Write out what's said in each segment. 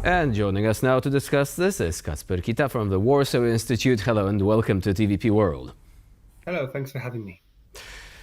And joining us now to discuss this is Kacper Kita from the Warsaw Institute. Hello and welcome to TVP World. Hello, thanks for having me.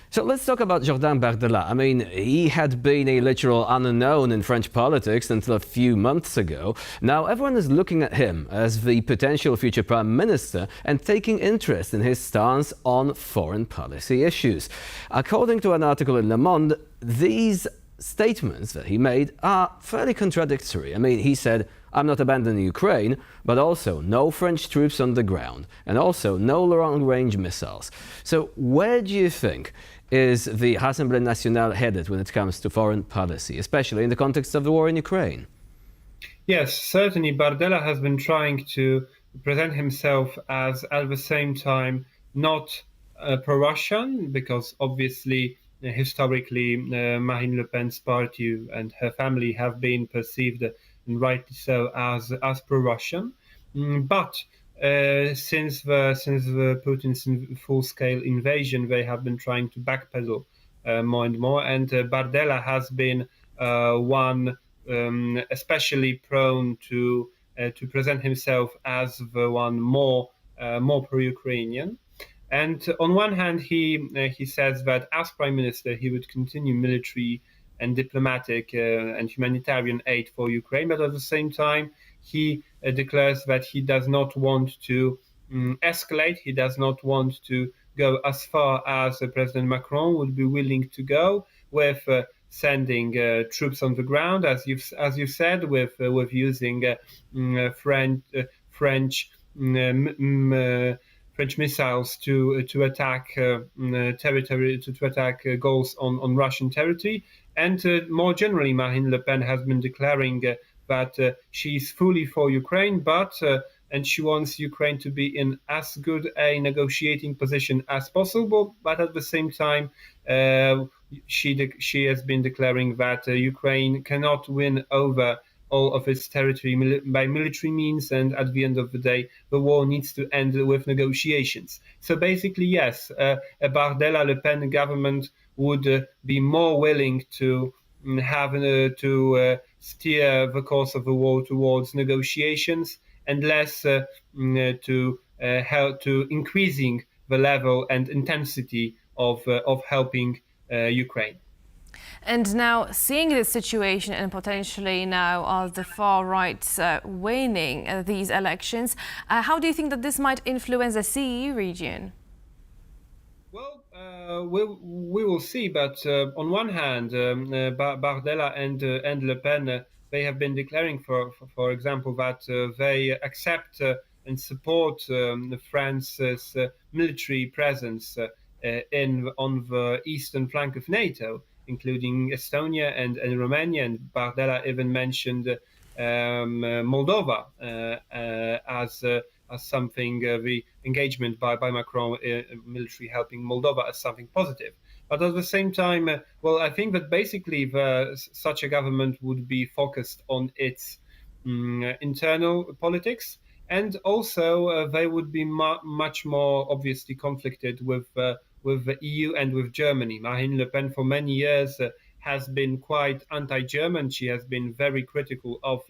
So let's talk about Jordan Bardella. I mean, he had been a literal unknown in French politics until a few months ago. Now everyone is looking at him as the potential future prime minister and taking interest in his stance on foreign policy issues. According to an article in Le Monde, these statements that he made are fairly contradictory. I mean, he said, "I'm not abandoning Ukraine, but also no French troops on the ground, and also no long-range missiles." So where do you think is the Assemblée Nationale headed when it comes to foreign policy, especially in the context of the war in Ukraine? Yes, certainly Bardella has been trying to present himself as, at the same time, not pro-Russian, because obviously, historically, Marine Le Pen's party and her family have been perceived, and rightly so, as pro-Russian. But since the Putin's full-scale invasion, they have been trying to backpedal more and more, and Bardella has been one especially prone to present himself as the one more pro-Ukrainian. And on one hand, he says that as prime minister, he would continue military and diplomatic and humanitarian aid for Ukraine, but at the same time, he declares that he does not want to escalate. He does not want to go as far as President Macron would be willing to go with sending troops on the ground, as you've said, with using French missiles to attack territory, to attack goals on Russian territory. And more generally, Marine Le Pen has been declaring that she's fully for Ukraine, but and she wants Ukraine to be in as good a negotiating position as possible. But at the same time, she has been declaring that Ukraine cannot win over all of its territory by military means, and at the end of the day, the war needs to end with negotiations. So basically, yes, a Bardella-Le Pen government would be more willing to have to steer the course of the war towards negotiations, and less to help to increasing the level and intensity of helping Ukraine. And now, seeing this situation and potentially now the far right winning these elections, how do you think that this might influence the CEE region? Well, we will see. But on one hand, Bardella and Le Pen, they have been declaring, for example, that they accept and support France's military presence on the eastern flank of NATO, including Estonia and Romania. And Bardella even mentioned Moldova as something, the engagement by Macron military helping Moldova as something positive. But at the same time, well, I think that basically such a government would be focused on its internal politics, and also they would be much more obviously conflicted with the EU and with Germany. Marine Le Pen for many years has been quite anti-German. She has been very critical of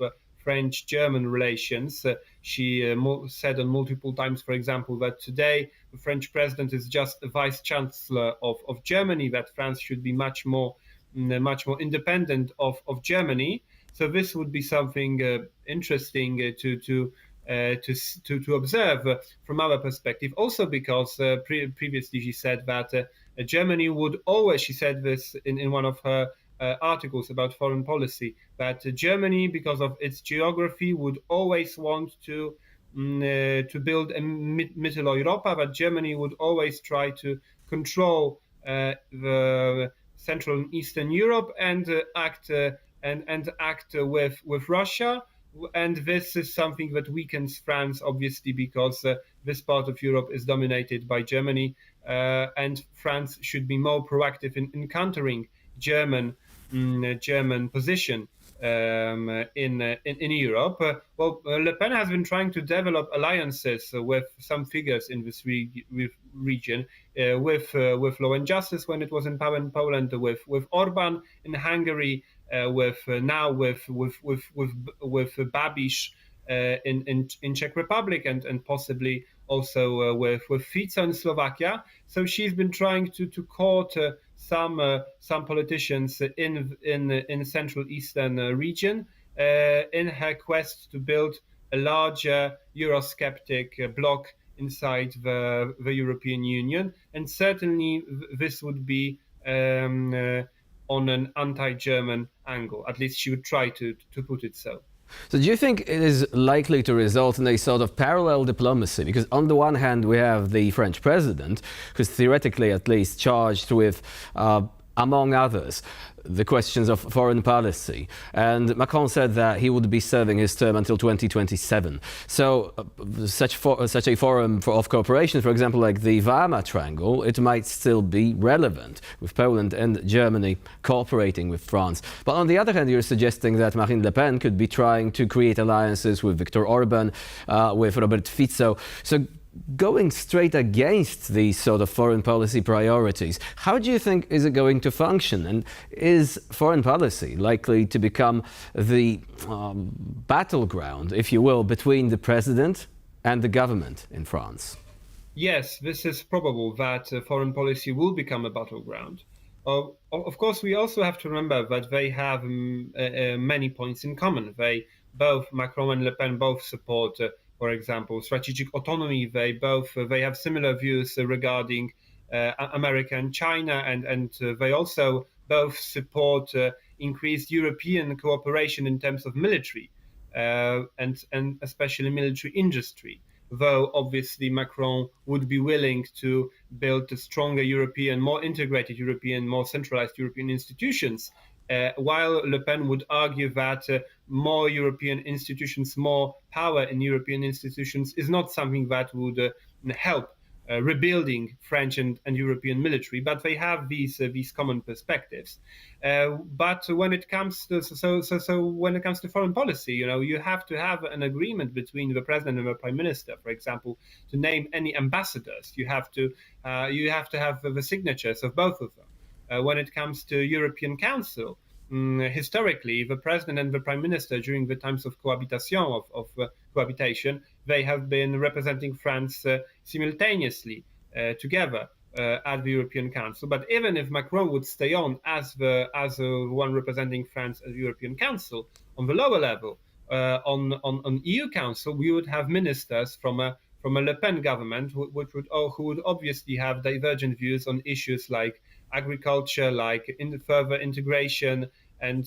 French-German relations. She said on multiple times, for example, that today the French president is just a vice chancellor of Germany, that France should be much more independent of Germany. So this would be something interesting to observe from our perspective. Also because previously she said that Germany would always, she said this in one of her articles about foreign policy, that Germany, because of its geography, would always want to build a Middle Europa, that Germany would always try to control the Central and Eastern Europe and act with Russia. And this is something that weakens France, obviously, because this part of Europe is dominated by Germany, and France should be more proactive in countering German position in Europe. Le Pen has been trying to develop alliances with some figures in this region, with Law and Justice when it was in power in Poland, with Orban in Hungary, now with Babiš in Czech Republic and possibly also with Fico in Slovakia. So she's been trying to court some politicians in Central Eastern region in her quest to build a larger Eurosceptic bloc inside the European Union, and certainly this would be on an anti-German angle. At least she would try to put it so. So do you think it is likely to result in a sort of parallel diplomacy? Because on the one hand, we have the French president, who's theoretically at least charged with, among others, the questions of foreign policy. And Macron said that he would be serving his term until 2027. So such a forum of cooperation, for example, like the Weimar Triangle, it might still be relevant, with Poland and Germany cooperating with France. But on the other hand, you're suggesting that Marine Le Pen could be trying to create alliances with Viktor Orban, with Robert Fico. So going straight against these sort of foreign policy priorities, how do you think is it going to function? And is foreign policy likely to become the battleground, if you will, between the president and the government in France? Yes, this is probable that foreign policy will become a battleground. Of course, we also have to remember that they have many points in common. Both Macron and Le Pen both support for example, strategic autonomy. They have similar views regarding America and China, and they also both support increased European cooperation in terms of military and especially military industry. Though obviously Macron would be willing to build a stronger European, more integrated European, more centralized European institutions, while Le Pen would argue that more European institutions, more power in European institutions is not something that would help rebuilding French and European military, but they have these common perspectives. But when it comes to when it comes to foreign policy, you have to have an agreement between the president and the prime minister. For example, to name any ambassadors, you have to have the signatures of both of them. When it comes to European Council, historically, the president and the prime minister during the times of cohabitation, of cohabitation, they have been representing France simultaneously together at the European Council. But even if Macron would stay on as one representing France at the European Council, on the lower level, on EU Council, we would have ministers from a Le Pen government who would obviously have divergent views on issues like agriculture, like further integration, and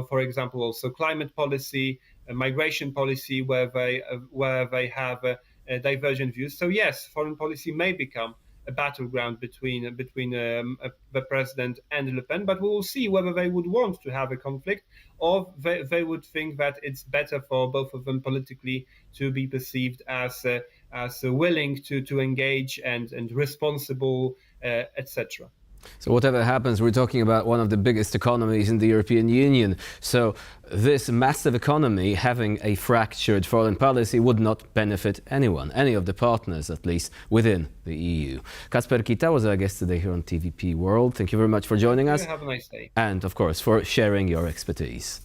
for example also climate policy, migration policy, where they have divergent views. So yes, foreign policy may become a battleground between the president and Le Pen, but we will see whether they would want to have a conflict, or they would think that it's better for both of them politically to be perceived as willing to engage and responsible, etc. So whatever happens, we're talking about one of the biggest economies in the European Union. So this massive economy having a fractured foreign policy would not benefit anyone, any of the partners, at least within the EU. Kacper Kita was our guest today here on TVP World. Thank you very much for joining us. Have a nice day. And of course, for sharing your expertise.